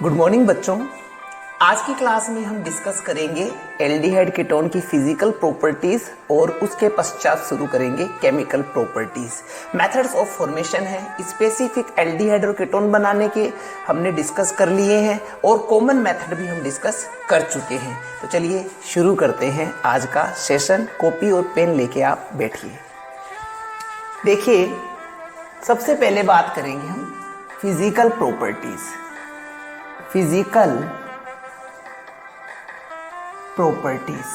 Good morning बच्चों। आज की क्लास में हम डिस्कस करेंगे एल्डिहाइड कीटोन की फिजिकल प्रॉपर्टीज और उसके पश्चात शुरू करेंगे chemical properties. Methods of formation है, स्पेसिफिक एल्डिहाइड और कीटोन बनाने के हमने डिस्कस कर लिए हैं और कॉमन मेथड भी हम डिस्कस कर चुके हैं। तो चलिए शुरू करते हैं आज का सेशन। कॉपी और पेन लेके आप बैठिए। देखिए, सबसे पहले बात करेंगे हम फिजिकल प्रॉपर्टीज। फिजिकल प्रॉपर्टीज,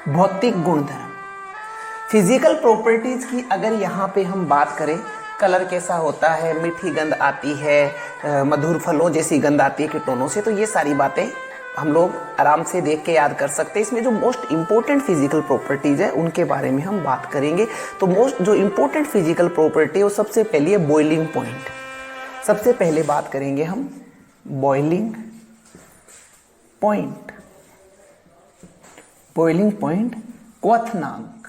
भौतिक गुणधर्म। फिजिकल प्रॉपर्टीज की अगर यहाँ पे हम बात करें, कलर कैसा होता है, मीठी गंध आती है, मधुर फलों जैसी गंध आती है कीटोनों से, तो ये सारी बातें हम लोग आराम से देख के याद कर सकते हैं। इसमें जो मोस्ट इंपॉर्टेंट फिजिकल प्रॉपर्टीज है उनके बारे में हम बात करेंगे। तो मोस्ट जो इंपॉर्टेंट फिजिकल प्रॉपर्टी है वो सबसे पहले है बॉइलिंग पॉइंट। सबसे पहले बात करेंगे हम बॉइलिंग पॉइंट। बॉइलिंग पॉइंट, क्वथनांक।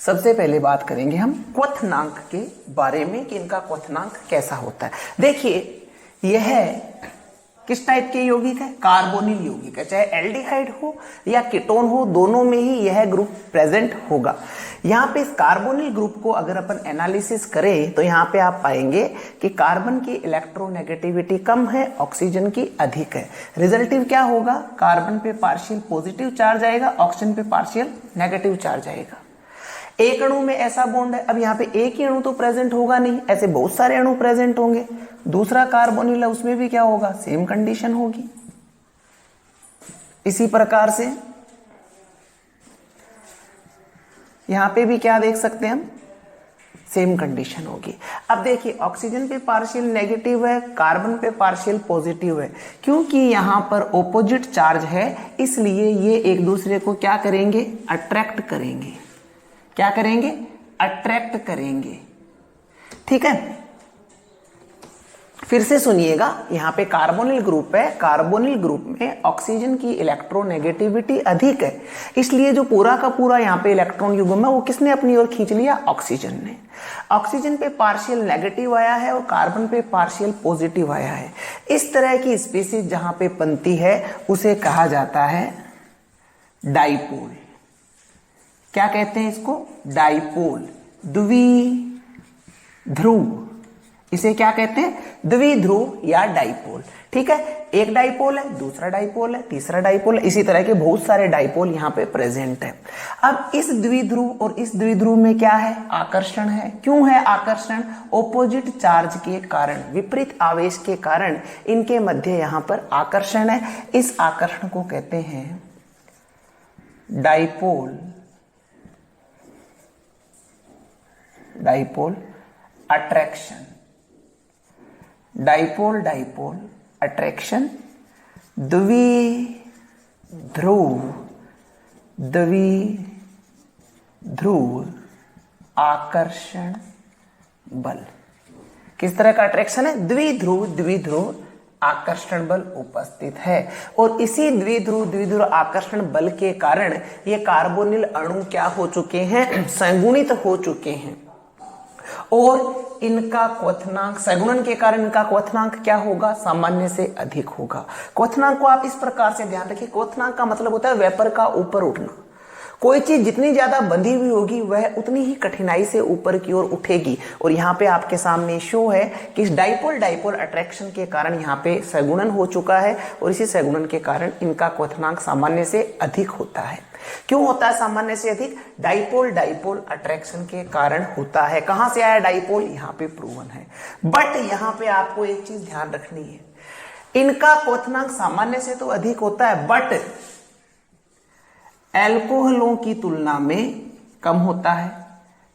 सबसे पहले बात करेंगे हम क्वथनांक के बारे में कि इनका क्वथनांक कैसा होता है। देखिए, यह किस टाइप के यौगिक है? कार्बोनिल यौगिक है। चाहे एल्डिहाइड हो या कीटोन हो, दोनों में ही यह ग्रुप प्रेजेंट होगा। यहाँ पे इस कार्बोनिल ग्रुप को अगर अपन एनालिसिस करें तो यहाँ पे आप पाएंगे कि कार्बन की इलेक्ट्रोनेगेटिविटी कम है, ऑक्सीजन की अधिक है। रिजल्टिव क्या होगा? कार्बन पे पार्शियल पॉजिटिव चार्ज आएगा, ऑक्सीजन पे पार्शियल नेगेटिव चार्ज आएगा। एक अणु में ऐसा बॉन्ड है। अब यहाँ पे एक ही अणु तो प्रेजेंट होगा नहीं, ऐसे बहुत सारे अणु प्रेजेंट होंगे। दूसरा कार्बोनिल है, उसमें भी क्या होगा? सेम कंडीशन होगी। इसी प्रकार से यहां पे भी क्या देख सकते हैं हम? सेम कंडीशन होगी। अब देखिए, ऑक्सीजन पे पार्शियल नेगेटिव है, कार्बन पे पार्शियल पॉजिटिव है। क्योंकि यहां पर ऑपोजिट चार्ज है, इसलिए ये एक दूसरे को क्या करेंगे? अट्रैक्ट करेंगे। क्या करेंगे? अट्रैक्ट करेंगे। ठीक है, फिर से सुनिएगा। यहाँ पे कार्बोनिल ग्रुप है, कार्बोनिल ग्रुप में ऑक्सीजन की इलेक्ट्रोनेगेटिविटी अधिक है, इसलिए जो पूरा का पूरा यहाँ पे इलेक्ट्रॉन युग्म है वो किसने अपनी ओर खींच लिया? ऑक्सीजन ने। ऑक्सीजन पे पार्शियल नेगेटिव आया है और कार्बन पे पार्शियल पॉजिटिव आया है। इस तरह की स्पीसीज जहां पे बनती है उसे कहा जाता है डाइपोल। क्या कहते हैं इसको? डाइपोल, द्विध्रुव। इसे क्या कहते हैं? द्विध्रुव या डाइपोल। ठीक है, एक डाइपोल है, दूसरा डाइपोल है, तीसरा डाइपोल है, इसी तरह के बहुत सारे डाइपोल यहाँ पे प्रेजेंट है। अब इस द्विध्रुव और इस द्विध्रुव में क्या है? आकर्षण है। क्यों है आकर्षण? ऑपोजिट चार्ज के कारण, विपरीत आवेश के कारण इनके मध्य यहाँ पर आकर्षण है। इस आकर्षण को कहते हैं dipole, dipole attraction. Dipole, dipole attraction, द्विध्रुव, द्विध्रुव आकर्षण बल। किस तरह का अट्रैक्शन है? द्विध्रुव, द्विध्रुव आकर्षण बल उपस्थित है। और इसी द्विध्रुव आकर्षण बल के कारण ये कार्बोनिल अणु क्या हो चुके हैं? संगुणित हो चुके हैं। और इनका क्वथनांक, सगुणन के कारण इनका क्वथनांक क्या होगा? सामान्य से अधिक होगा। क्वथनांक को आप इस प्रकार से ध्यान रखिए। क्वथनांक का मतलब होता है वेपर का ऊपर उठना। कोई चीज जितनी ज्यादा बंधी हुई होगी वह उतनी ही कठिनाई से ऊपर की ओर उठेगी। और यहाँ पे आपके सामने शो है कि इस डाइपोल डाइपोल अट्रैक्शन के कारण यहाँ पे सगुणन हो चुका है और इसी सगुणन के कारण इनका क्वथनांक सामान्य से अधिक होता है। क्यों होता है सामान्य से अधिक? डाइपोल डाइपोल अट्रैक्शन के कारण होता है। कहां से आया डाइपोल? यहाँ पे प्रूवन है। बट यहाँ पे आपको एक चीज ध्यान रखनी है, इनका क्वथनांक सामान्य से तो अधिक होता है बट एल्कोहलों की तुलना में कम होता है।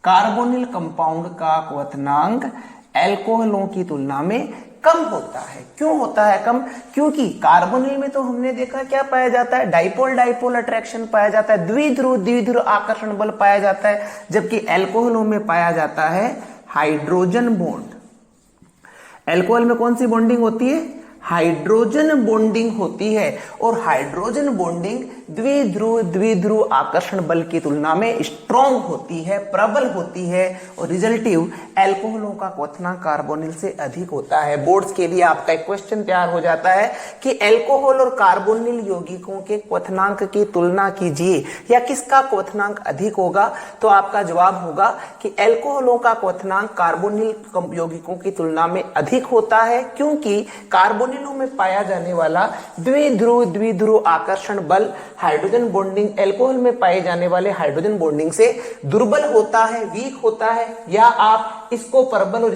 कार्बोनिल कंपाउंड का क्वथनांक एल्कोहलों की तुलना में कम होता है। क्यों होता है कम? क्योंकि कार्बोनिल में तो हमने देखा क्या पाया जाता है? डाइपोल डाइपोल अट्रैक्शन पाया जाता है, द्विध्रुव द्विध्रुव आकर्षण बल पाया जाता है, जबकि एल्कोहलों में पाया जाता है हाइड्रोजन बॉन्ड। एल्कोहल में कौन सी बॉन्डिंग होती है? हाइड्रोजन बॉन्डिंग होती है। और हाइड्रोजन बॉन्डिंग द्विध्रुव आकर्षण बल की तुलना में स्ट्रॉन्ग होती है, प्रबल होती है और रिजल्टिव एल्कोहलों का क्वथनांक कार्बोनिल से अधिक होता है। बोर्ड्स के लिए आपका एक क्वेश्चन तैयार हो जाता है कि एल्कोहल और कार्बोनिल यौगिकों के क्वथनांक की तुलना कीजिए या किसका क्वथनांक अधिक होगा, तो आपका जवाब होगा कि एल्कोहलों का क्वथनांक कार्बोनिल यौगिकों की तुलना में अधिक होता है, क्योंकि कार्बोनिलों में पाया जाने वाला द्विध्रुव आकर्षण बल हाइड्रोजन बॉन्डिंग एल्कोहल में पाए जाने वाले हाइड्रोजन बॉन्डिंग से दुर्बल होता है, वीक होता है, या आप इसको प्रबल और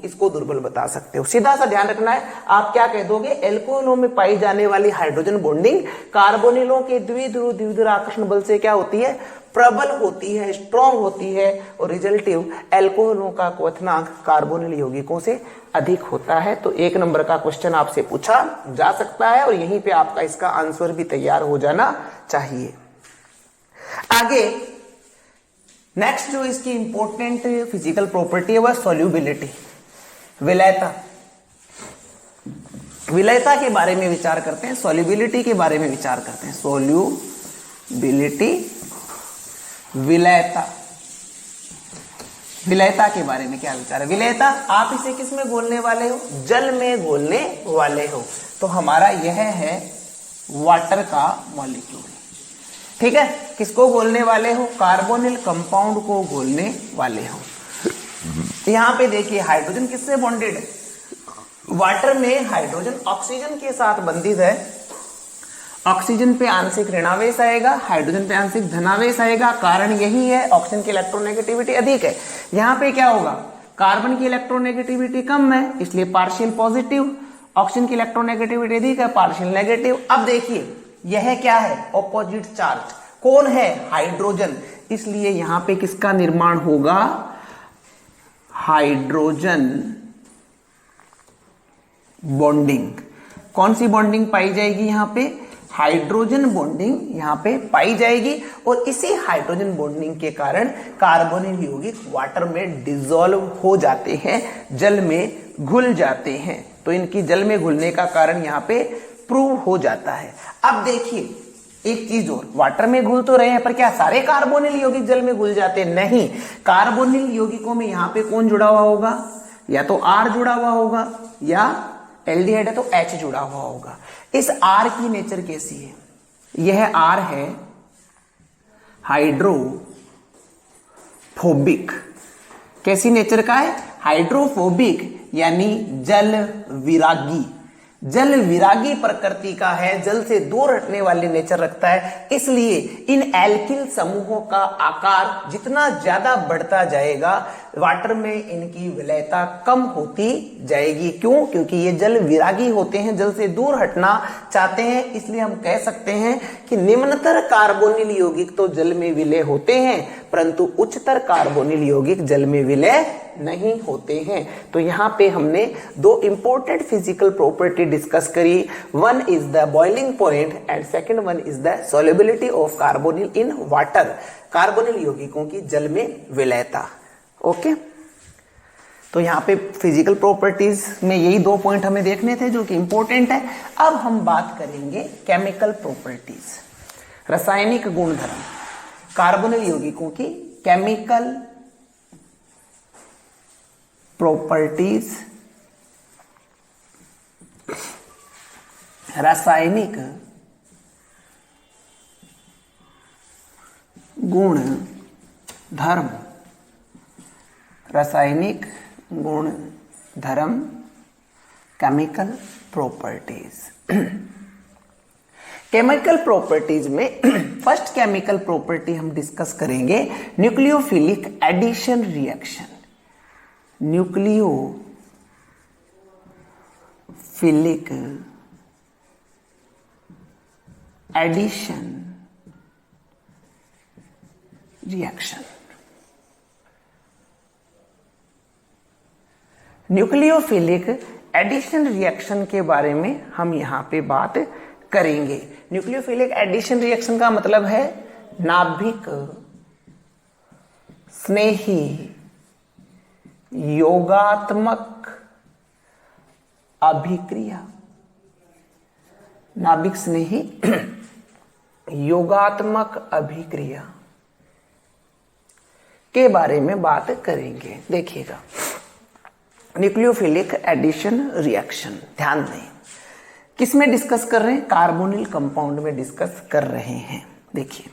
इसको दुर्बल बता सकते हो। सीधा सा ध्यान रखना है, आप क्या कह दोगे, एल्कोहलों में पाई जाने वाली हाइड्रोजन बॉन्डिंग कार्बोनिलों के द्विध्रुव आकर्षण बल से क्या होती है, प्रबल होती है, स्ट्रॉन्ग होती है, और रिजल्टिव एल्कोहलों का क्वथनांक कार्बोनिल यौगिकों से अधिक होता है। तो 1 नंबर का क्वेश्चन आपसे पूछा जा सकता है और यहीं पे आपका इसका आंसर भी तैयार हो जाना चाहिए। आगे नेक्स्ट जो इसकी इंपॉर्टेंट फिजिकल प्रॉपर्टी है वह सॉल्युबिलिटी, विलयता। विलयता के बारे में विचार करते हैं, सॉल्युबिलिटी के बारे में विचार करते हैं। सॉल्युबिलिटी, विलयता। विलयता के बारे में क्या विचार है? विलयता, आप इसे किस में घोलने वाले हो, जल में घोलने वाले हो। तो हमारा यह है वाटर का मॉलिक्यूल, ठीक है। किसको घोलने वाले हो, कार्बोनिल कंपाउंड को घोलने वाले हो। यहां पे देखिए हाइड्रोजन किससे बॉन्डेड है, वाटर में हाइड्रोजन ऑक्सीजन के साथ बंधित है। ऑक्सीजन पे आंशिक ऋणावेश आएगा, हाइड्रोजन पे आंशिक धनावेश आएगा। कारण यही है, ऑक्सीजन की इलेक्ट्रोनेगेटिविटी अधिक है। यहां पे क्या होगा, कार्बन की इलेक्ट्रोनेगेटिविटी कम है, इसलिए पार्शियल पॉजिटिव। ऑक्सीजन की इलेक्ट्रोनेगेटिविटी अधिक है, पार्शियल नेगेटिव। अब देखिए यह क्या है, ऑपोजिट चार्ज। कौन है, हाइड्रोजन, इसलिए यहां पे किसका निर्माण होगा, हाइड्रोजन बॉन्डिंग। कौन सी बॉन्डिंग पाई जाएगी, यहां पे हाइड्रोजन बॉन्डिंग यहां पे पाई जाएगी। और इसी हाइड्रोजन बॉन्डिंग के कारण कार्बोनिल यौगिक वाटर में डिसॉल्व हो जाते हैं, जल में घुल जाते हैं। तो इनकी जल में घुलने का कारण यहां पे प्रूव हो जाता है। अब देखिए एक चीज और, वाटर में घुल तो रहे हैं, पर क्या सारे कार्बोनिल यौगिक जल में घुल जाते? नहीं, कार्बोनिल यौगिकों में यहां पे कौन जुड़ा हुआ होगा, या तो R जुड़ा हुआ होगा, या एल्डिहाइड है तो H जुड़ा हुआ होगा। इस R की नेचर कैसी है, यह R है हाइड्रोफोबिक। कैसी नेचर का है, हाइड्रोफोबिक, यानी जल विरागी। जल विरागी प्रकृति का है, जल से दूर हटने वाली नेचर रखता है। इसलिए इन एल्किल समूहों का आकार जितना ज्यादा बढ़ता जाएगा, वाटर में इनकी विलयता कम होती जाएगी। क्यों? क्योंकि ये जल विरागी होते हैं, जल से दूर हटना चाहते हैं। इसलिए हम कह सकते हैं कि निम्नतर कार्बोनिल यौगिक तो जल में विलय होते हैं, परंतु उच्चतर कार्बोनिल यौगिक जल में विलय नहीं होते हैं। तो यहां पे हमने 2 इंपॉर्टेंट फिजिकल प्रॉपर्टी डिस्कस करी। One is the boiling point and second one is the solubility of carbonyl in water. Carbonyl यौगिकों की जल में विलयता। ओके, तो यहाँ पे फिजिकल प्रॉपर्टीज में यही 2 पॉइंट हमें देखने थे जो कि इंपॉर्टेंट है। अब हम बात करेंगे केमिकल प्रॉपर्टीज, रासायनिक गुणधर्म, कार्बोनिल यौगिकों की केमिकल प्रॉपर्टीज, रासायनिक गुण धर्म, रासायनिक गुण धर्म, केमिकल प्रॉपर्टीज। केमिकल प्रॉपर्टीज में फर्स्ट केमिकल प्रॉपर्टी हम डिस्कस करेंगे nucleophilic addition reaction. Nucleophilic addition reaction. Nucleophilic addition reaction के बारे में हम यहां पे बात करेंगे। न्यूक्लियोफिलिक एडिशन रिएक्शन का मतलब है नाभिक स्नेही योगात्मक अभिक्रिया। नाभिक स्नेही योगात्मक अभिक्रिया के बारे में बात करेंगे। देखिएगा, न्यूक्लियोफिलिक एडिशन रिएक्शन, ध्यान दें किस में डिस्कस कर रहे हैं, कार्बोनिल कंपाउंड में डिस्कस कर रहे हैं। देखिए,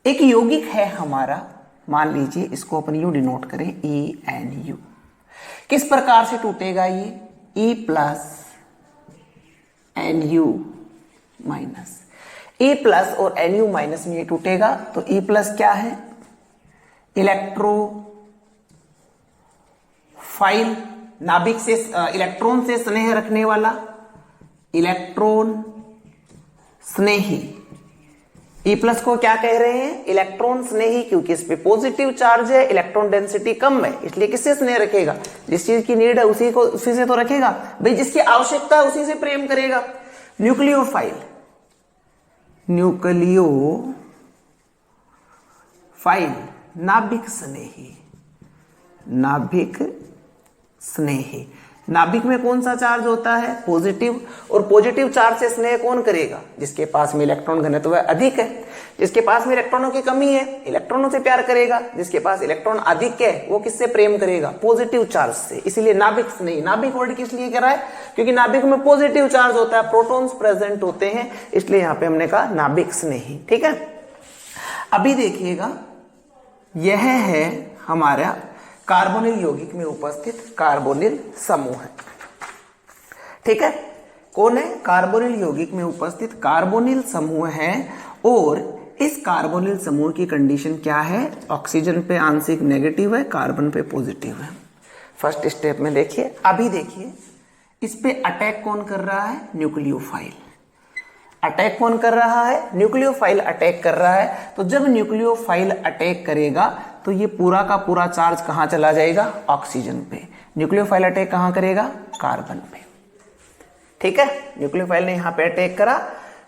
एक यौगिक है हमारा, मान लीजिए इसको अपन यू डिनोट करें, ENU। किस प्रकार से टूटेगा ये, E plus NU minus, E plus और NU माइनस में ये टूटेगा। तो E प्लस क्या है, इलेक्ट्रोफाइल, नाभिक से इलेक्ट्रॉन से स्नेह रखने वाला, इलेक्ट्रॉन स्नेही। E प्लस को क्या कह रहे हैं, इलेक्ट्रॉन स्नेही, क्योंकि इस पे पॉजिटिव चार्ज है, इलेक्ट्रॉन डेंसिटी कम है, इसलिए किससे स्नेह रखेगा, जिस चीज की नीड है उसी से तो रखेगा भाई, जिसकी आवश्यकता है उसी से प्रेम करेगा। न्यूक्लियोफाइल, न्यूक्लियोफाइल नाभिक स्नेही, नाभिक स्नेही। नाभिक में कौन सा चार्ज होता है, पॉजिटिव, और पॉजिटिव चार्ज से स्नेह कौन करेगा, जिसके पास में इलेक्ट्रॉन घनत्व अधिक है। जिसके पास में इलेक्ट्रॉनों की कमी है, इलेक्ट्रॉनों से प्यार करेगा। जिसके पास इलेक्ट्रॉन अधिक है, वो किससे प्रेम करेगा, पॉजिटिव चार्ज से। इसीलिए नाभिक स्नेही, नाभिक वर्ड किस लिए करा है, क्योंकि नाभिक में पॉजिटिव चार्ज होता है, प्रोटॉन्स प्रेजेंट होते हैं, इसलिए यहां पे हमने कहा नाभिक स्नेही। ठीक है, अभी देखिएगा, यह है हमारा कार्बोनिल यौगिक में उपस्थित कार्बोनिल समूह है। ठीक है, कौन है, कार्बोनिल यौगिक में उपस्थित कार्बोनिल समूह है। और इस कार्बोनिल समूह की कंडीशन क्या है, ऑक्सीजन पे आंशिक नेगेटिव है, कार्बन पे पॉजिटिव है। फर्स्ट स्टेप में देखिए, अभी देखिए इस पे अटैक कौन कर रहा है, न्यूक्लियोफाइल। अटैक कौन कर रहा है, न्यूक्लियोफाइल अटैक कर रहा है। तो जब न्यूक्लियोफाइल अटैक करेगा तो ये पूरा का पूरा चार्ज कहां चला जाएगा, ऑक्सीजन पे। न्यूक्लियोफाइल अटैक कहां करेगा, कार्बन पे। ठीक है, न्यूक्लियोफाइल ने यहां पे अटैक करा,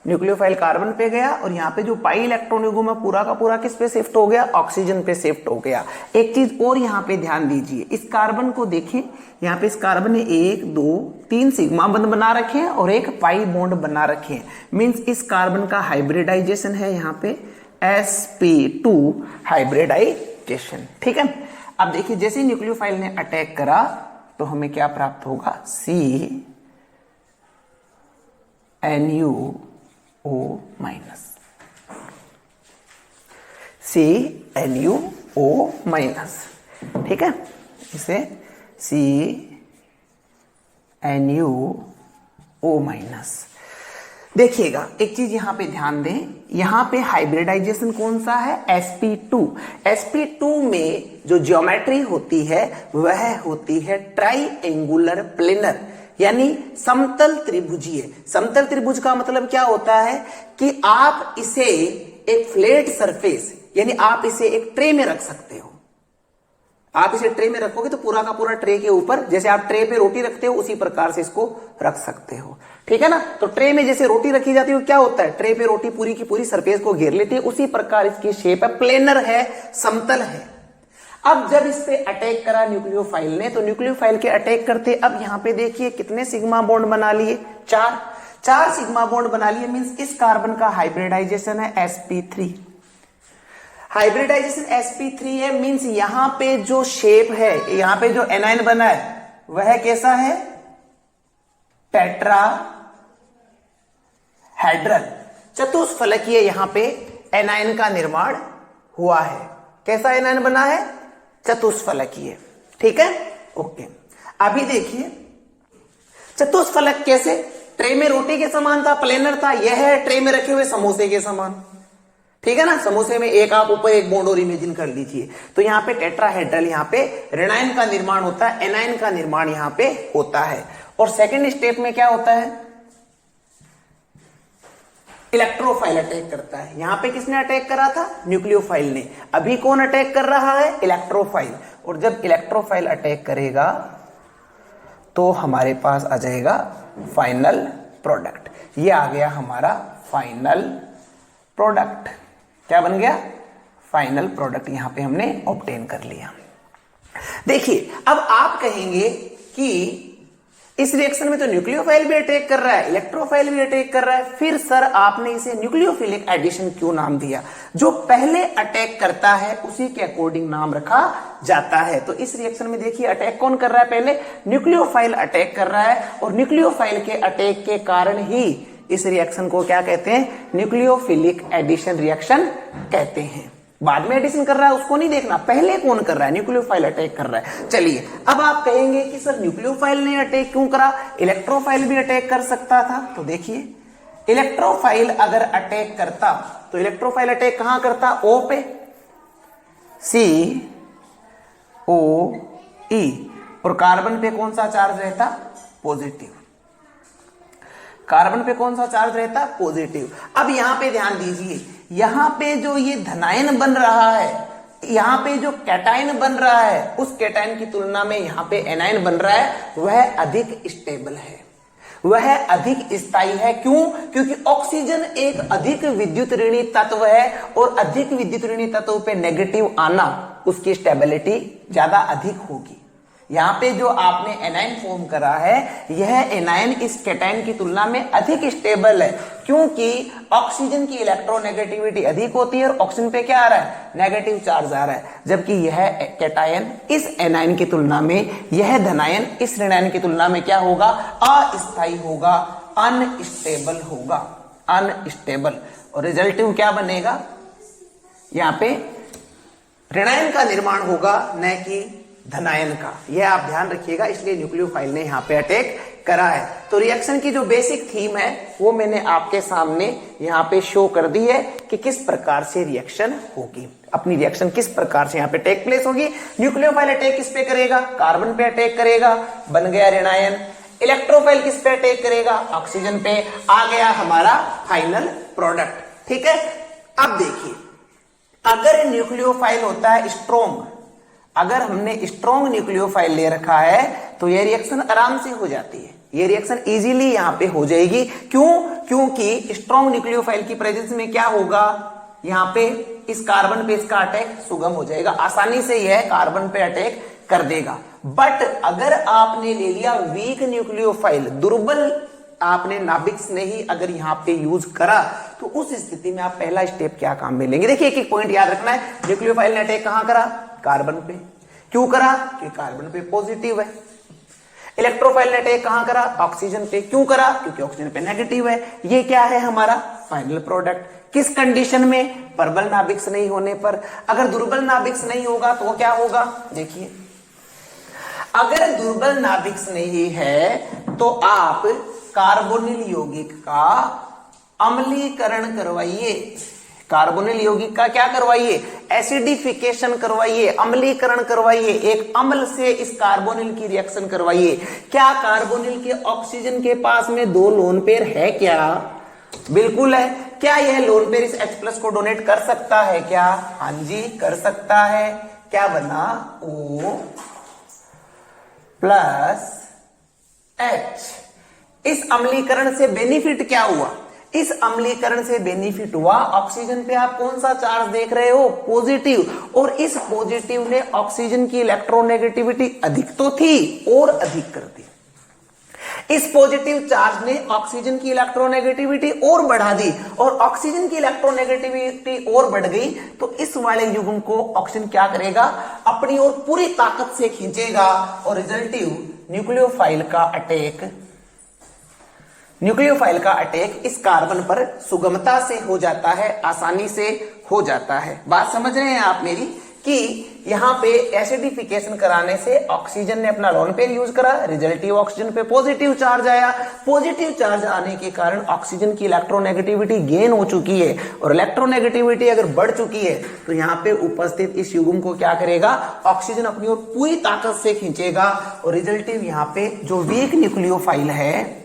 न्यूक्लियोफाइल कार्बन पे गया, और यहाँ पे जो पाई इलेक्ट्रॉन युग्म है पूरा का पूरा किस पे शिफ्ट हो गया, ऑक्सीजन पे शिफ्ट हो गया। एक चीज और यहाँ पे ध्यान दीजिए, इस कार्बन को देखें, यहाँ पे इस कार्बन ने 1 2 3 सिग्मा बंध बना रखे हैं और एक पाई बॉन्ड बना रखे हैं। मींस इस कार्बन का हाइब्रिडाइजेशन है यहाँ पे sp2 हाइब्रिडाइजेशन। ठीक है, अब देखिए जैसे न्यूक्लियोफाइल ने अटैक करा तो हमें क्या प्राप्त होगा, CNUO माइनस, CNUO माइनस। ठीक है, इसे CNUO माइनस। देखिएगा एक चीज यहां पे ध्यान दें, यहां पे हाइब्रिडाइजेशन कौन सा है, sp2। sp2 में जो ज्योमेट्री होती है वह होती है ट्राइएंगुलर प्लेनर, यानी समतल त्रिभुजीय। समतल त्रिभुज का मतलब क्या होता है कि आप इसे एक फ्लैट सरफेस, यानी आप इसे एक ट्रे में रख सकते हो। आप इसे ट्रे में रखोगे तो पूरा का पूरा ट्रे के ऊपर, जैसे आप ट्रे पे रोटी रखते हो उसी प्रकार से इसको रख सकते हो। ठीक है ना, तो ट्रे में जैसे रोटी रखी जाती है क्या होता है, ट्रे पे रोटी पूरी की पूरी सरफेस को घेर लेती है, उसी प्रकार इसकी शेप है, प्लेनर है, समतल है। अब जब इस पे अटैक करा न्यूक्लियोफाइल ने, तो न्यूक्लियोफाइल के अटैक करते अब यहां पे देखिए कितने सिग्मा बॉन्ड बना लिए, 4 सिग्मा बॉन्ड बना लिए। मींस इस कार्बन का हाइब्रिडाइजेशन है sp3। हाइब्रिडाइजेशन sp3 है, मींस यहां पे जो शेप है, यहां पे जो एनायन बना है वह कैसा है, टेट्राहेड्रल, चतुष्फलकीय यहां पे एनायन का निर्माण हुआ है। कैसा एनायन बना है, चतुष्फलकीय। ठीक है, ओके। अभी देखिए चतुष्फलक कैसे, ट्रे में रोटी के समान था, प्लेनर था, यह है ट्रे में रखे हुए समोसे के समान। ठीक है ना, समोसे में एक आप ऊपर एक बॉन्ड और इमेजिन कर लीजिए। तो यहाँ पे टेट्राहेड्रल, यहाँ पे ऋणायन का निर्माण होता है, एनायन का निर्माण यहाँ पे होता है। और सेकेंड स्टेप में क्या होता है, इलेक्ट्रोफाइल अटैक करता है। यहां पे किसने अटैक करा था, न्यूक्लियोफाइल ने। अभी कौन अटैक कर रहा है, इलेक्ट्रोफाइल। और जब इलेक्ट्रोफाइल अटैक करेगा तो हमारे पास आ जाएगा फाइनल प्रोडक्ट। ये आ गया हमारा फाइनल प्रोडक्ट। क्या बन गया, फाइनल प्रोडक्ट यहां पे हमने ऑब्टेन कर लिया। देखिए अब आप कहेंगे कि इस रिएक्शन में तो न्यूक्लियोफाइल भी अटैक कर रहा है, इलेक्ट्रोफाइल भी अटैक कर रहा है, फिर सर आपने इसे न्यूक्लियोफिलिक एडिशन क्यों नाम दिया? जो पहले अटैक करता है उसी के अकॉर्डिंग नाम रखा जाता है। तो इस रिएक्शन में देखिए अटैक कौन कर रहा है? पहले न्यूक्लियोफाइल अटैक कर रहा है, और न्यूक्लियोफाइल के अटैक के कारण ही इस रिएक्शन को क्या कहते हैं? न्यूक्लियोफिलिक एडिशन रिएक्शन कहते हैं। बाद में एडिशन कर रहा है उसको नहीं देखना, पहले कौन कर रहा है? न्यूक्लियोफाइल अटैक कर रहा है। चलिए अब आप कहेंगे कि सर न्यूक्लियोफाइल ने अटैक क्यों करा, इलेक्ट्रोफाइल भी अटैक कर सकता था। तो देखिए इलेक्ट्रोफाइल अगर अटैक करता तो इलेक्ट्रोफाइल अटैक कहां करता? O पे, COE, और कार्बन पे कौन सा चार्ज रहता? पॉजिटिव। कार्बन पे कौन सा चार्ज रहता? पॉजिटिव। अब यहां पे ध्यान दीजिए, यहां पे जो ये धनायन बन रहा है, यहां पे जो कैटायन बन रहा है, उस कैटायन की तुलना में यहां पे एनायन बन रहा है, वह अधिक स्टेबल है, वह अधिक स्थायी है। क्यों? क्योंकि ऑक्सीजन एक अधिक विद्युत ऋणी तत्व है, और अधिक विद्युत ऋणी तत्व पे नेगेटिव आना, उसकी स्टेबिलिटी ज्यादा अधिक होगी। यहां पे जो आपने एनायन फॉर्म करा है, यह एनायन इस कैटायन की तुलना में अधिक स्टेबल है, क्योंकि ऑक्सीजन की इलेक्ट्रोनेगेटिविटी अधिक होती है और ऑक्सीजन पे क्या आ रहा है? नेगेटिव चार्ज आ रहा है। जबकि यह कैटायन इस एनायन की तुलना में, यह धनायन इस ऋणायन की तुलना में क्या होगा? अस्थायी होगा, अनस्टेबल होगा, अनस्टेबल। और रिजल्टिव क्या बनेगा? यहां पे ऋणायन का निर्माण होगा, न कि धनायन का। यह आप ध्यान रखिएगा, इसलिए न्यूक्लियोफाइल ने यहां पे अटैक करा है। तो रिएक्शन की जो बेसिक थीम है वो मैंने आपके सामने यहां पे शो कर दी है कि किस प्रकार से रिएक्शन होगी, अपनी रिएक्शन किस प्रकार से यहां पे टेक प्लेस होगी। न्यूक्लियोफाइल अटैक किस पे करेगा? कार्बन पे अटैक करेगा, बन गया ऋणायन। इलेक्ट्रोफाइल किस पे अटैक करेगा? ऑक्सीजन पे, आ गया हमारा फाइनल प्रोडक्ट। ठीक है, अब देखिए अगर न्यूक्लियोफाइल होता है स्ट्रॉन्ग, अगर हमने स्ट्रॉन्ग न्यूक्लियोफाइल ले रखा है तो यह रिएक्शन आराम से हो जाती है, यह रिएक्शन इजीली यहां पे हो जाएगी। क्यों? क्योंकि स्ट्रॉन्ग न्यूक्लियोफाइल की प्रेजेंस में क्या होगा? यहां पे इस कार्बन पे इसका अटैक सुगम हो जाएगा, आसानी से यह कार्बन पे अटैक कर देगा। बट अगर आपने ले लिया वीक न्यूक्लियोफाइल, दुर्बल आपने नाभिक्स ने ही अगर यहां पे यूज करा, तो उस स्थिति में आप पहला स्टेप क्या काम में लेंगे? देखिए एक एक पॉइंट याद रखना है। न्यूक्लियोफाइल ने अटैक कहां करा? कार्बन पे। क्यों करा? कि कार्बन पे पॉजिटिव है। इलेक्ट्रोफाइल ने अटैक कहां करा? ऑक्सीजन पे। क्यों करा? क्योंकि ऑक्सीजन पे नेगेटिव है। ये क्या है? हमारा फाइनल प्रोडक्ट। किस कंडीशन में? प्रबल नाभिक्स नहीं होने पर। अगर दुर्बल नाभिक्स नहीं होगा तो क्या होगा? देखिए अगर दुर्बल नाभिक्स नहीं है तो आप कार्बोनिल यौगिक का अम्लीकरण करवाइए। कार्बोनिल यौगिक का क्या करवाइए? एसिडिफिकेशन करवाइए, अम्लीकरण करवाइए, एक अम्ल से इस कार्बोनिल की रिएक्शन करवाइए। क्या कार्बोनिल के ऑक्सीजन के पास में दो लोन पेयर है क्या? बिल्कुल है। क्या यह लोन पेयर इस H+ को डोनेट कर सकता है क्या? हाँ जी कर सकता है। क्या बना? O + H। इस अम्लीकरण से बेनिफिट क्या हुआ? इस अम्लीकरण से बेनिफिट हुआ, ऑक्सीजन पे आप कौन सा चार्ज देख रहे हो? पॉजिटिव। और इस पॉजिटिव ने ऑक्सीजन की इलेक्ट्रोनेगेटिविटी अधिक तो थी और अधिक कर दी। इस पॉजिटिव चार्ज ने ऑक्सीजन की इलेक्ट्रोनेगेटिविटी और बढ़ा दी, और ऑक्सीजन की इलेक्ट्रोनेगेटिविटी और बढ़ गई तो इस वाले युग्म को ऑक्सीजन क्या करेगा? अपनी ओर पूरी ताकत से खींचेगा, और रिजल्टिव न्यूक्लियोफाइल का अटैक इस कार्बन पर सुगमता से हो जाता है, आसानी से हो जाता है। बात समझ रहे हैं आप मेरी? कि यहां पे एसिडिफिकेशन कराने से ऑक्सीजन ने अपना लोन पेयर यूज करा, रिजल्टिव ऑक्सीजन पे पॉजिटिव चार्ज आया। पॉजिटिव चार्ज आने के कारण ऑक्सीजन की इलेक्ट्रोनेगेटिविटी गेन हो चुकी है, और इलेक्ट्रोनेगेटिविटी अगर बढ़ चुकी है तो यहां पे उपस्थित इस युग्म को क्या करेगा? ऑक्सीजन अपनी ओर पूरी ताकत से खींचेगा, और रिजल्टिव यहां पे जो वीक न्यूक्लियोफाइल है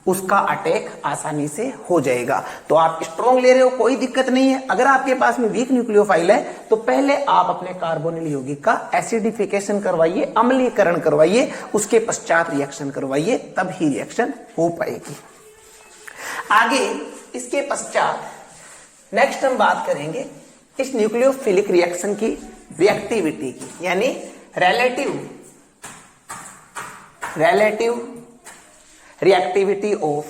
उसका अटैक आसानी से हो जाएगा। तो आप स्ट्रॉन्ग ले रहे हो, कोई दिक्कत नहीं है। अगर आपके पास में वीक न्यूक्लियोफाइल है तो पहले आप अपने कार्बोनिल यौगिक का एसिडिफिकेशन करवाइए, अम्लीकरण करवाइए, उसके पश्चात रिएक्शन करवाइए, तब ही रिएक्शन हो पाएगी। आगे इसके पश्चात नेक्स्ट हम बात करेंगे इस न्यूक्लियोफिलिक रिएक्शन की रिएक्टिविटी की, यानी relative reactivity of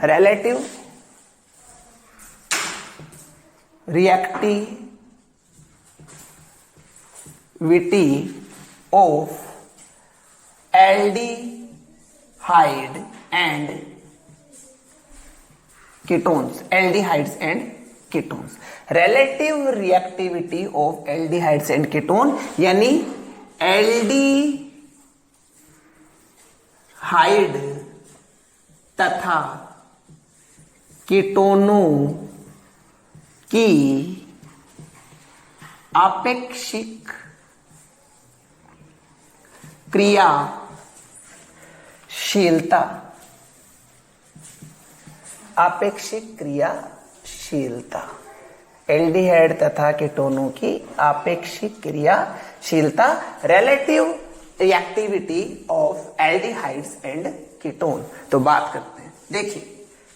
relative reactivity of aldehyde and ketones, aldehydes and ketones, relative reactivity of aldehydes and ketone यानी एल्डिहाइड तथा कीटोनों की आपेक्षिक क्रियाशीलता, आपेक्षिक क्रियाशीलता, एल्डिहाइड तथा कीटोनों की आपेक्षिक क्रियाशीलता, relative reactivity of aldehydes and ketone. तो बात करते हैं, देखिए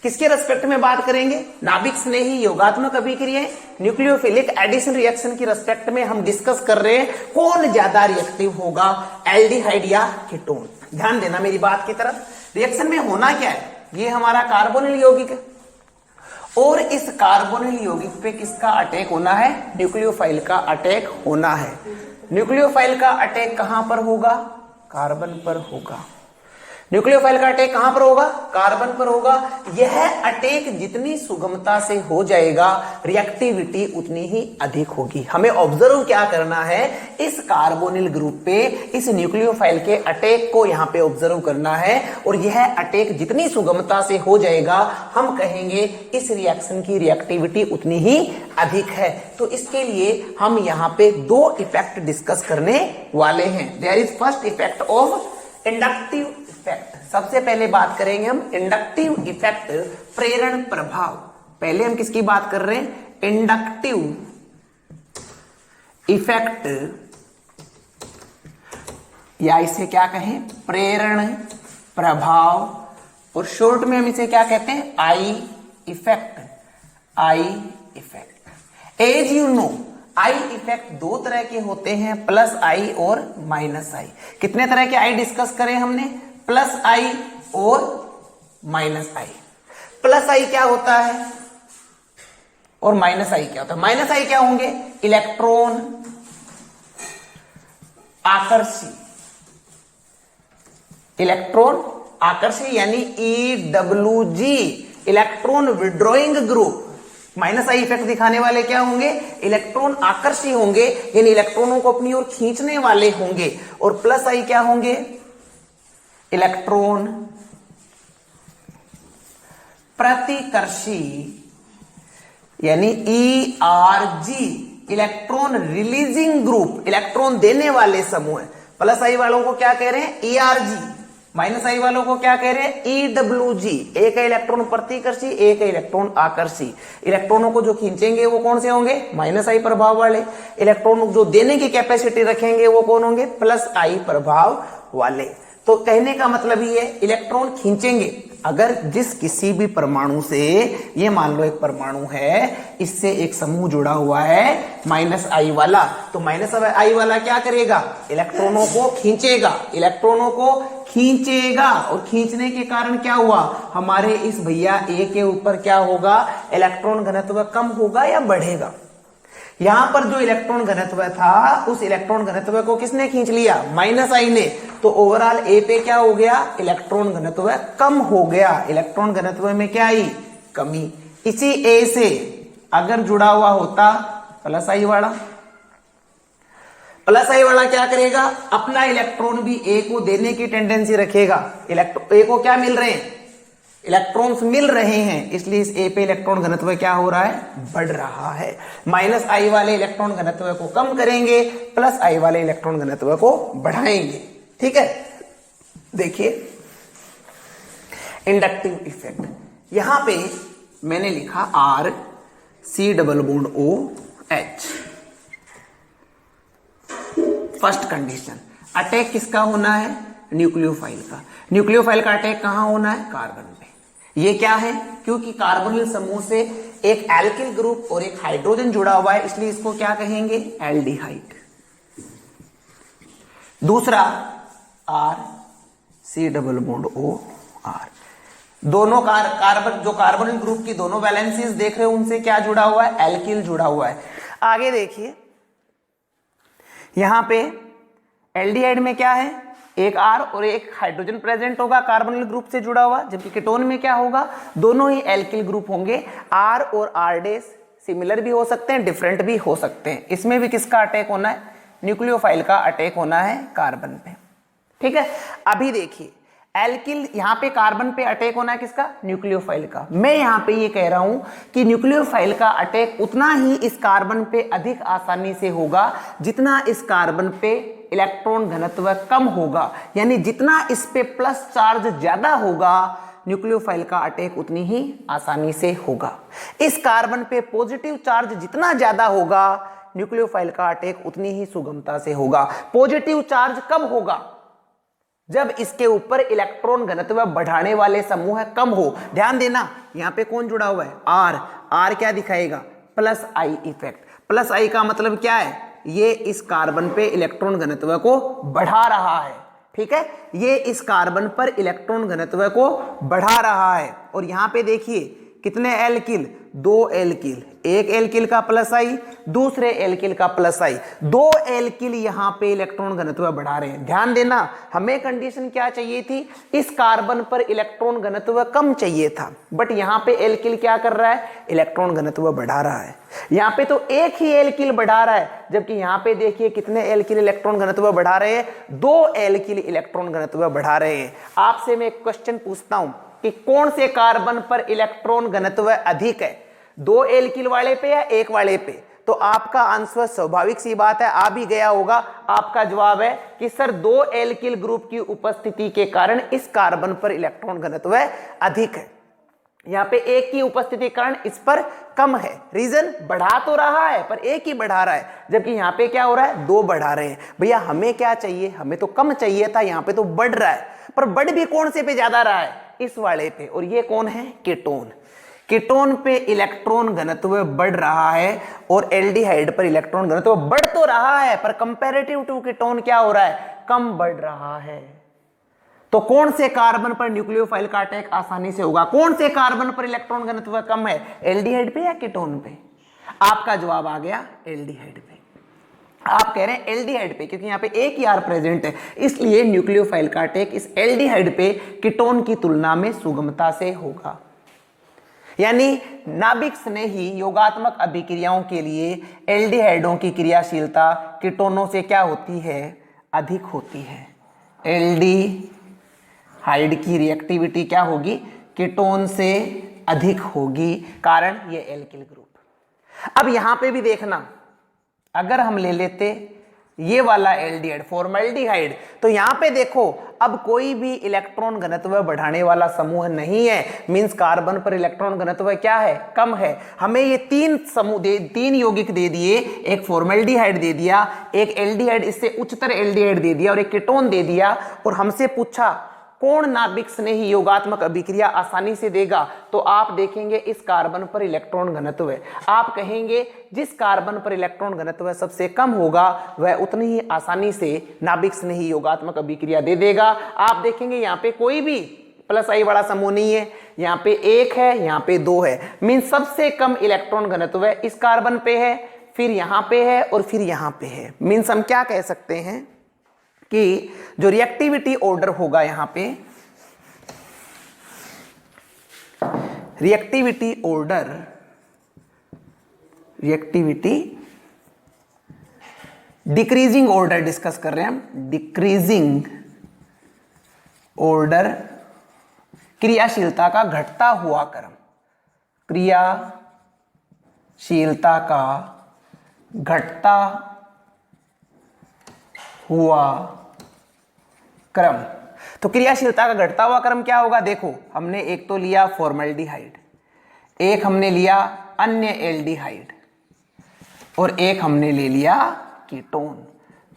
किसके रेस्पेक्ट में बात करेंगे, नाभिक स्नेही योगात्मक अभिक्रियाएं न्यूक्लियोफिलिक एडिशन रिएक्शन की रेस्पेक्ट में हम डिस्कस कर रहे हैं कौन ज्यादा रिएक्टिव होगा, एल्डिहाइड या कीटोन। ध्यान देना मेरी बात की तरफ। रिएक्शन में होना क्या है, ये हमारा कार्बोनिल यौगिक है और इस कार्बोनिल यौगिक पे किसका अटैक होना है, न्यूक्लियोफाइल का अटैक होना है। न्यूक्लियोफाइल का अटैक कहां पर होगा, कार्बन पर होगा। न्यूक्लियोफाइल का अटैक कहां पर होगा, कार्बन पर होगा। यह अटैक जितनी सुगमता से हो जाएगा रिएक्टिविटी उतनी ही अधिक होगी। हमें ऑब्जर्व क्या करना है, इस कार्बोनिल ग्रुप पे इस न्यूक्लियोफाइल के अटैक को यहां पे ऑब्जर्व करना है और यह अटैक जितनी सुगमता से हो जाएगा हम कहेंगे इस रिएक्शन की रिएक्टिविटी उतनी ही अधिक है। तो इसके लिए हम यहां पे दो इफेक्ट डिस्कस करने वाले हैं। There is first effect of inductive effect. सबसे पहले बात करेंगे हम इंडक्टिव इफेक्ट, प्रेरण प्रभाव। पहले हम किसकी बात कर रहे हैं, इंडक्टिव इफेक्ट या इसे क्या कहें, प्रेरण प्रभाव, और शॉर्ट में हम इसे क्या कहते हैं, I effect. I effect, as you know I effect दो तरह के होते हैं, प्लस आई और माइनस आई। कितने तरह के आई डिस्कस करें हमने, प्लस आई और माइनस आई। प्लस आई क्या होता है और माइनस आई क्या होता है। माइनस आई क्या होंगे, इलेक्ट्रॉन आकर्षी, इलेक्ट्रॉन आकर्षी यानी EWG, electron withdrawing group. Minus I effect दिखाने वाले क्या होंगे, इलेक्ट्रॉन आकर्षी होंगे यानी इलेक्ट्रॉनों को अपनी ओर खींचने वाले होंगे। और प्लस आई क्या होंगे, इलेक्ट्रॉन प्रतिकर्षी यानी ERG, electron releasing group, electron देने वाले समूह। प्लस आई वालों को क्या कह रहे हैं, ERG। माइनस आई वालों को क्या कह रहे हैं, EWG। एक है इलेक्ट्रॉन प्रतिकर्षी, एक है इलेक्ट्रॉन आकर्षी। इलेक्ट्रॉनों को जो खींचेंगे वो कौन से होंगे, माइनस आई प्रभाव वाले। इलेक्ट्रॉन जो देने की कैपेसिटी रखेंगे वो कौन होंगे, प्लस आई प्रभाव वाले। तो कहने का मतलब ये है, इलेक्ट्रॉन खींचेंगे अगर जिस किसी भी परमाणु से, ये मान लो एक परमाणु है, इससे एक समूह जुड़ा हुआ है माइनस आई वाला, तो माइनस आई वाला क्या करेगा, इलेक्ट्रॉनों को खींचेगा, इलेक्ट्रॉनों को खींचेगा। और खींचने के कारण क्या हुआ, हमारे इस भैया ए के ऊपर क्या होगा, इलेक्ट्रॉन घनत्व कम होगा या बढ़ेगा। यहां पर जो इलेक्ट्रॉन घनत्व था उस इलेक्ट्रॉन घनत्व को किसने खींच लिया, माइनस आई ने। तो ओवरऑल ए पे क्या हो गया, इलेक्ट्रॉन घनत्व कम हो गया। इलेक्ट्रॉन घनत्व में क्या आई, कमी। इसी ए से अगर जुड़ा हुआ होता प्लस आई वाला, प्लस आई वाला क्या करेगा, अपना इलेक्ट्रॉन भी ए को देने की टेंडेंसी रखेगा। ए को क्या मिल रहे हैं, इलेक्ट्रॉन्स मिल रहे हैं, इसलिए इस ए पे इलेक्ट्रॉन घनत्व क्या हो रहा है, बढ़ रहा है। माइनस आई वाले इलेक्ट्रॉन घनत्व को कम करेंगे, प्लस आई वाले इलेक्ट्रॉन घनत्व को बढ़ाएंगे। ठीक है, देखिए इंडक्टिव इफेक्ट, यहां पे मैंने लिखा R C double bond OH। First condition, attack किसका होना है, न्यूक्लियोफाइल का। न्यूक्लियोफाइल का अटैक कहां होना है, कार्बन पे। ये क्या है, क्योंकि कार्बोनिल समूह से एक एल्किल ग्रुप और एक हाइड्रोजन जुड़ा हुआ है, इसलिए इसको क्या कहेंगे, एल्डिहाइड। दूसरा R C double bond OR। दोनों कार्बन जो कार्बोनिल ग्रुप की दोनों वैलेंसीज देख रहे हो उनसे क्या जुड़ा हुआ है, एल्किल जुड़ा हुआ है। आगे देखिए यहां पे एल्डिहाइड में क्या है, एक R और एक हाइड्रोजन प्रेजेंट होगा कार्बोनिल ग्रुप से जुड़ा हुआ, जबकि कीटोन में क्या होगा, दोनों ही एल्किल ग्रुप होंगे। R और R डैश सिमिलर भी हो सकते हैं, डिफरेंट भी हो सकते हैं। इसमें भी किसका अटैक होना है, न्यूक्लियोफाइल का अटैक होना है कार्बन पे। ठीक है, अभी देखिए एल्किल यहां पे कार्बन पे अटैक होना है किसका, न्यूक्लियोफाइल का। मैं यहां पे ये कह रहा हूं कि न्यूक्लियोफाइल का अटैक उतना ही इस कार्बन पे अधिक आसानी से होगा जितना इस कार्बन पे इलेक्ट्रॉन घनत्व कम होगा, यानी जितना इस पे प्लस चार्ज ज्यादा होगा न्यूक्लियोफाइल का अटैक उतनी ही आसानी से होगा। इस कार्बन पे पॉजिटिव चार्ज जितना ज्यादा होगा न्यूक्लियोफाइल का अटैक उतनी ही सुगमता से होगा। पॉजिटिव चार्ज कब होगा, जब इसके ऊपर इलेक्ट्रॉन घनत्व बढ़ाने वाले समूह कम हो। ध्यान देना यहां पे कौन जुड़ा हुआ है, आर क्या दिखाएगा, प्लस आई इफेक्ट। प्लस आई का मतलब क्या है, ये इस कार्बन पे इलेक्ट्रॉन घनत्व को बढ़ा रहा है। ठीक है, ये इस कार्बन पर इलेक्ट्रॉन घनत्व को बढ़ा रहा है। और यहां पे देखिए कितने एल्किल, दो एल्किल, एक एल्किल का प्लस आई, दूसरे एल्किल का प्लस आई, दो एल्किल यहां पे इलेक्ट्रॉन घनत्व बढ़ा रहे हैं। ध्यान देना हमें कंडीशन क्या चाहिए थी, इस कार्बन पर इलेक्ट्रॉन घनत्व कम चाहिए था, बट यहां पे एल्किल क्या कर रहा है, इलेक्ट्रॉन घनत्व बढ़ा रहा है। यहां पे तो एक ही एल्किल बढ़ा रहा है, जबकि यहां पे देखिए कितने एल्किल इलेक्ट्रॉन घनत्व बढ़ा रहे हैं, दो एल्किल इलेक्ट्रॉन घनत्व बढ़ा रहे हैं। आपसे मैं एक क्वेश्चन पूछता हूं कि कौन से कार्बन पर इलेक्ट्रॉन घनत्व अधिक है, दो एल्किल वाले पे या एक वाले पे? तो आपका आंसर स्वाभाविक सी बात है आ भी गया होगा। आपका जवाब है कि सर दो एल्किल ग्रुप की उपस्थिति के कारण इस कार्बन पर इलेक्ट्रॉन घनत्व अधिक है, यहां पे एक की उपस्थिति के कारण इस पर कम है। रीजन बढ़ा तो रहा है पर एक ही बढ़ा रहा है, जबकि यहां पे क्या हो रहा है, दो बढ़ा रहे हैं। भैया हमें क्या चाहिए, हमें तो कम चाहिए था, यहां पे तो बढ़ रहा है, पर बढ़ भी कौन से पे ज्यादा रहा है, इस वाले पे। और ये कौन है, कीटोन। कीटोन पे इलेक्ट्रॉन घनत्व बढ़ रहा है और एल्डिहाइड पर इलेक्ट्रॉन घनत्व बढ़ तो रहा है पर कंपैरेटिव टू कीटोन क्या हो रहा है, कम बढ़ रहा है। तो कौन से कार्बन पर न्यूक्लियोफाइल का अटैक आसानी से होगा, कौन से कार्बन पर इलेक्ट्रॉन घनत्व कम है, एल्डिहाइड पे या कीटोन पे? आपका जवाब आ गया एल्डिहाइड पे। आप कह रहे हैं एल्डिहाइड पे क्योंकि यहां पे एक ही आर प्रेजेंट है, इसलिए न्यूक्लियोफाइल का अटैक इस एल्डिहाइड पे कीटोन की तुलना में सुगमता से होगा। यानी नाभिक स्नेही योगात्मक अभिक्रियाओं के लिए एल्डिहाइडों की क्रियाशीलता कीटोनों से क्या होती है, अधिक होती है। एल्डिहाइड की रिएक्टिविटी क्या होगी, कीटोन से अधिक होगी, कारण ये एल्किल ग्रुप। अब यहां पे भी देखना, अगर हम ले लेते ये वाला एल्डिहाइड फॉर्मल्डिहाइड, तो यहां पे देखो अब कोई भी इलेक्ट्रॉन घनत्व बढ़ाने वाला समूह नहीं है, मींस कार्बन पर इलेक्ट्रॉन घनत्व क्या है, कम है। हमें ये तीन समूह तीन यौगिक दे दिए, एक फॉर्मल्डिहाइड दे दिया, एक एल्डिहाइड इससे उच्चतर एल्डिहाइड दे दिया और एक कीटोन दे दिया, और हमसे पूछा कौन नाभिक स्नेही योगात्मक अभिक्रिया आसानी से देगा, तो आप देखेंगे इस कार्बन पर इलेक्ट्रॉन घनत्व है। आप कहेंगे जिस कार्बन पर इलेक्ट्रॉन घनत्व सबसे कम होगा वह उतनी ही आसानी से नाभिक स्नेही योगात्मक अभिक्रिया दे देगा। आप देखेंगे यहाँ पे कोई भी प्लस आई वाला समूह नहीं है, यहाँ पे एक है, यहाँ पे दो है, मीन सबसे कम इलेक्ट्रॉन घनत्व इस कार्बन पे है, फिर यहाँ पे है और फिर यहाँ पे है। मीन्स हम क्या कह सकते हैं कि जो रिएक्टिविटी ऑर्डर होगा यहां पे, reactivity order, reactivity decreasing order discuss कर रहे हैं हम, डिक्रीजिंग ऑर्डर क्रियाशीलता का घटता हुआ क्रम, क्रियाशीलता का घटता हुआ क्रम। तो क्रियाशीलता का घटता हुआ क्रम क्या होगा, देखो हमने एक तो लिया फॉर्मल्डिहाइड, एक हमने लिया अन्य एल्डिहाइड और एक हमने ले लिया कीटोन।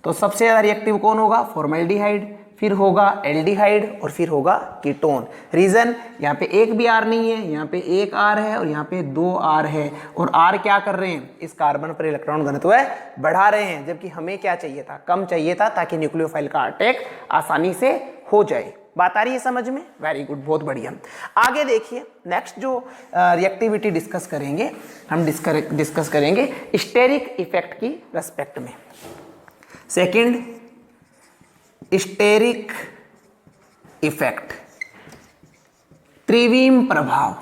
तो सबसे ज्यादा रिएक्टिव कौन होगा, फॉर्मल्डिहाइड, फिर होगा एल्डिहाइड और फिर होगा कीटोन। रीजन यहाँ पे एक भी आर नहीं है, यहाँ पे एक आर है और यहाँ पे दो आर है, और आर क्या कर रहे हैं, इस कार्बन पर इलेक्ट्रॉन घनत्व बढ़ा रहे हैं, जबकि हमें क्या चाहिए था, कम चाहिए था, ताकि न्यूक्लियोफाइल का अटैक आसानी से हो जाए। बात आ रही है समझ में? वेरी गुड, बहुत बढ़िया। आगे देखिए, नेक्स्ट जो रिएक्टिविटी डिस्कस करेंगे, हम डिस्कस करेंगे स्टेरिक इफेक्ट की रेस्पेक्ट में। सेकंड, स्टेरिक इफेक्ट, त्रिविम प्रभाव।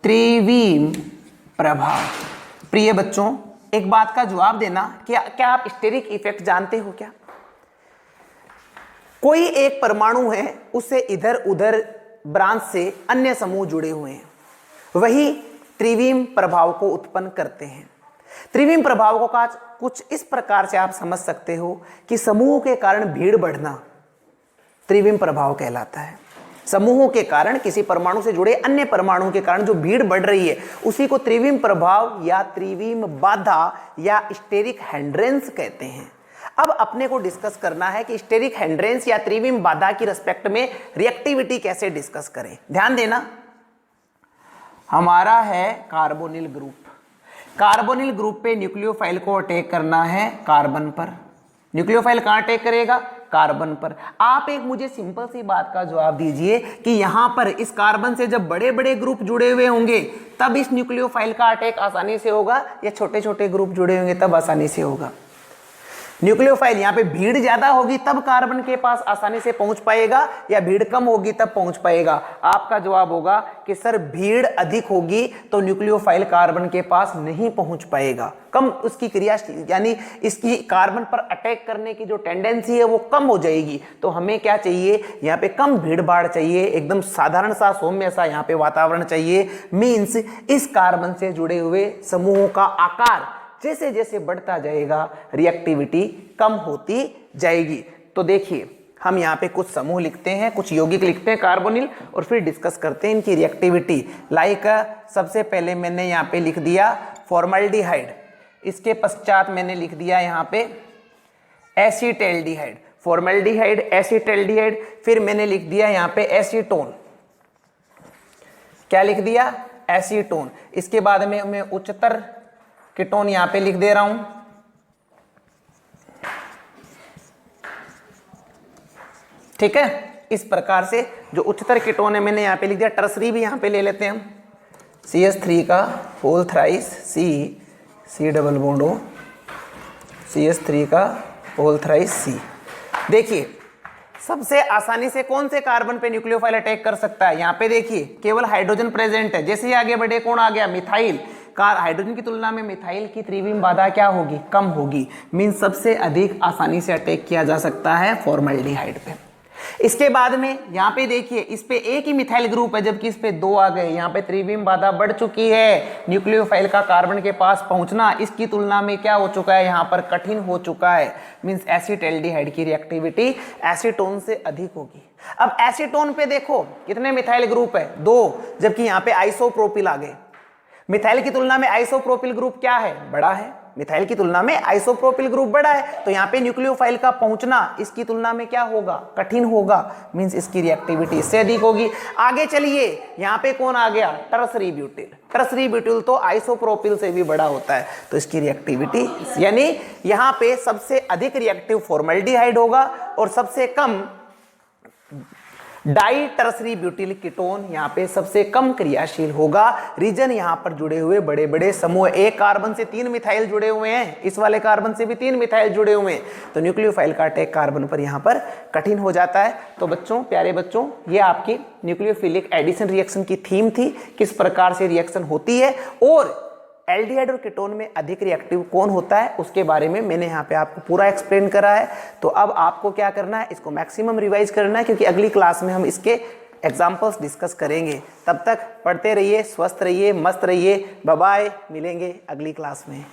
त्रिविम प्रभाव। प्रिय बच्चों, एक बात का जवाब देना, क्या आप स्टेरिक इफेक्ट जानते हो? क्या कोई एक परमाणु है, उससे इधर उधर ब्रांच से अन्य समूह जुड़े हुए हैं, वही त्रिविम प्रभाव को उत्पन्न करते हैं। त्रिविम प्रभाव को कुछ इस प्रकार से आप समझ सकते हो कि समूह के कारण भीड़ बढ़ना त्रिविम प्रभाव कहलाता है। समूहों के कारण, किसी परमाणु से जुड़े अन्य परमाणु के कारण जो भीड़ बढ़ रही है, उसी को त्रिविम प्रभाव या त्रिविम बाधा या स्टेरिक हिंड्रेंस कहते हैं। अब अपने को डिस्कस करना है कि स्टेरिक हिंड्रेंस या त्रिविम बाधा की रिस्पेक्ट में रिएक्टिविटी कैसे डिस्कस करें। ध्यान देना, हमारा है कार्बोनिल ग्रुप। कार्बोनिल ग्रुप पे न्यूक्लियोफाइल को अटैक करना है कार्बन पर। न्यूक्लियोफाइल कहां अटैक करेगा? कार्बन पर। आप एक मुझे सिंपल सी बात का जवाब दीजिए कि यहां पर इस कार्बन से जब बड़े बड़े ग्रुप जुड़े हुए होंगे तब इस न्यूक्लियोफाइल का अटैक आसानी से होगा, या छोटे छोटे ग्रुप जुड़े होंगे तब आसानी से होगा? न्यूक्लियोफाइल यहाँ पे भीड़ ज्यादा होगी तब कार्बन के पास आसानी से पहुंच पाएगा, या भीड़ कम होगी तब पहुंच पाएगा? आपका जवाब होगा कि सर भीड़ अधिक होगी तो न्यूक्लियोफाइल कार्बन के पास नहीं पहुंच पाएगा। कम उसकी क्रिया, यानी इसकी कार्बन पर अटैक करने की जो टेंडेंसी है वो कम हो जाएगी। तो हमें क्या चाहिए? यहाँ पे कम भीड़ भाड़ चाहिए, एकदम साधारण सा सौम्य सा यहाँ पे वातावरण चाहिए। मीन्स इस कार्बन से जुड़े हुए समूहों का आकार जैसे जैसे बढ़ता जाएगा रिएक्टिविटी कम होती जाएगी। तो देखिए, हम यहाँ पे कुछ समूह लिखते हैं, कुछ यौगिक लिखते हैं कार्बोनिल, और फिर डिस्कस करते हैं इनकी रिएक्टिविटी। लाइक सबसे पहले मैंने यहाँ पे लिख दिया फॉर्मल्डिहाइड, इसके पश्चात मैंने लिख दिया यहाँ पे एसीटैल्डिहाइड। फॉर्मल्डिहाइड, एसीटैल्डिहाइड, फिर मैंने लिख दिया यहाँ पे एसीटोन। क्या लिख दिया? एसीटोन। इसके बाद में मैं उच्चतर कीटोन यहां पे लिख दे रहा हूं। ठीक है, इस प्रकार से जो उच्चतर कीटोन है मैंने यहां पे लिख दिया। टर्सरी भी यहां पे ले लेते हैं हम, CH3 का whole thrice C double bond O, CH3 का होल थ्राइस C। देखिए, सबसे आसानी से कौन से कार्बन पे न्यूक्लियोफाइल अटैक कर सकता है? यहाँ पे देखिए केवल हाइड्रोजन प्रेजेंट है। जैसे ही आगे बढ़े कौन आ गया? मिथाइल। हाइड्रोजन की तुलना में मिथाइल की त्रिविम बाधा क्या होगी? कम होगी। मीन सबसे अधिक आसानी से अटैक किया जा सकता है फॉर्मल्डिहाइड पे। इसके बाद में यहाँ पे देखिए, इस पे एक ही मिथाइल ग्रुप है जबकि इस पे दो आ गए। यहाँ पे त्रिविम बाधा बढ़ चुकी है, न्यूक्लियोफाइल का कार्बन के पास पहुंचना इसकी तुलना में क्या हो चुका है? यहाँ पर कठिन हो चुका है। मीन्स एसीटैल्डिहाइड की रिएक्टिविटी एसीटोन से अधिक होगी। अब एसीटोन पे देखो कितने मिथाइल ग्रुप है? 2, जबकि यहाँ पे आइसोप्रोपिल आ गए। मिथाइल की तुलना में आइसोप्रोपिल ग्रुप क्या है? बड़ा है। मिथाइल की तुलना में आइसोप्रोपिल ग्रुप बड़ा है, तो यहाँ पे न्यूक्लियोफाइल का पहुंचना इसकी तुलना में क्या होगा? कठिन होगा। मींस इसकी रिएक्टिविटी इससे अधिक होगी। आगे चलिए, यहाँ पे कौन आ गया? Tertiary butyl. टर्सरी ब्यूटिल तो आइसोप्रोपिल से भी बड़ा होता है, तो इसकी रिएक्टिविटी, यानी यहाँ पे सबसे अधिक रिएक्टिव फॉर्मल्डिहाइड होगा और सबसे कम डाई टर्सरी ब्यूटिल कीटोन यहाँ पे सबसे कम क्रियाशील होगा। रीजन यहाँ पर जुड़े हुए बड़े बड़े समूह, एक कार्बन से 3 मिथाइल जुड़े हुए हैं, इस वाले कार्बन से भी 3 मिथाइल जुड़े हुए हैं, तो न्यूक्लियोफाइल का अटैक कार्बन पर यहाँ पर कठिन हो जाता है। तो बच्चों, प्यारे बच्चों, ये आपकी न्यूक्लियोफिलिक एडिशन रिएक्शन की थीम थी, किस प्रकार से रिएक्शन होती है और एल्डिहाइड और कीटोन में अधिक रिएक्टिव कौन होता है उसके बारे में मैंने यहाँ पे आपको पूरा एक्सप्लेन करा है। तो अब आपको क्या करना है? इसको मैक्सिमम रिवाइज करना है, क्योंकि अगली क्लास में हम इसके एग्जाम्पल्स डिस्कस करेंगे। तब तक पढ़ते रहिए, स्वस्थ रहिए, मस्त रहिए। बाय बाय, मिलेंगे अगली क्लास में।